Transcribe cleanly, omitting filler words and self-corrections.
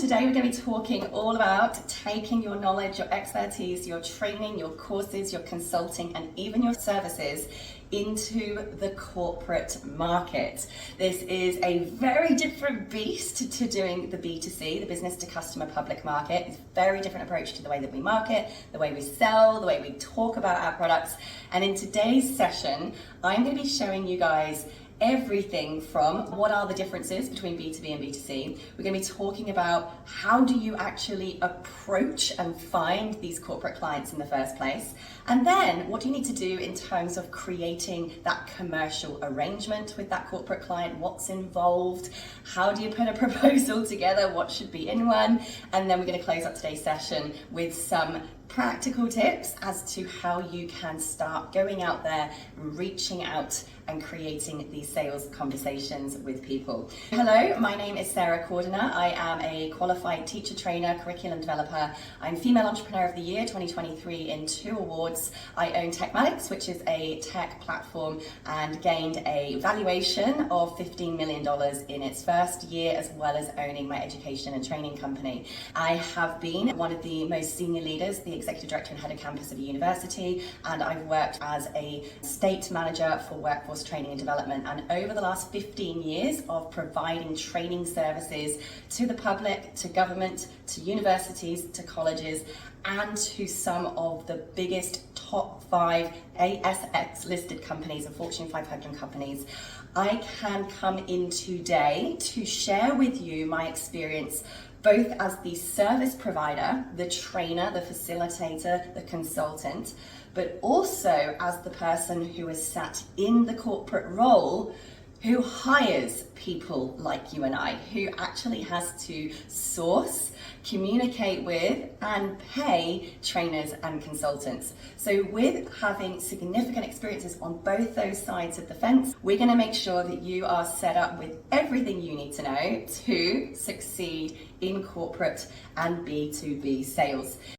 today we're going to be talking all about taking your knowledge, your expertise, your training, your courses, your consulting, and even your services into the corporate market. This is a very different beast to doing the B2C, the business to customer public market. It's a very different approach to the way that we market, the way we sell, the way we talk about our products. And in today's session, I'm going to be showing you guys everything from what are the differences between B2B and B2C. We're going to be talking about how do you actually approach and find these corporate clients in the first place, and then what do you need to do in terms of creating that commercial arrangement with that corporate client, what's involved, how do you put a proposal together, what should be in one, and then we're going to close up today's session with some practical tips as to how you can start going out there, reaching out and creating these sales conversations with people. Hello, my name is Sarah Cordiner. I am a qualified teacher trainer, curriculum developer. I'm Female Entrepreneur of the Year 2023 in 2 awards. I own Techmatics, which is a tech platform, and gained a valuation of $15 million in its first year, as well as owning my education and training company. I have been one of the most senior leaders, the executive director and head of campus of a university, and I've worked as a state manager for workforce training and development. And over the last 15 years of providing training services to the public, to government, to universities, to colleges, and to some of the biggest top 5 ASX listed companies and Fortune 500 companies, I can come in today to share with you my experience both as the service provider, the trainer, the facilitator, the consultant, but also as the person who is sat in the corporate role who hires people like you and I, who actually has to source, communicate with, and pay trainers and consultants. So with having significant experiences on both those sides of the fence, we're going to make sure that you are set up with everything you need to know to succeed in corporate and B2B sales.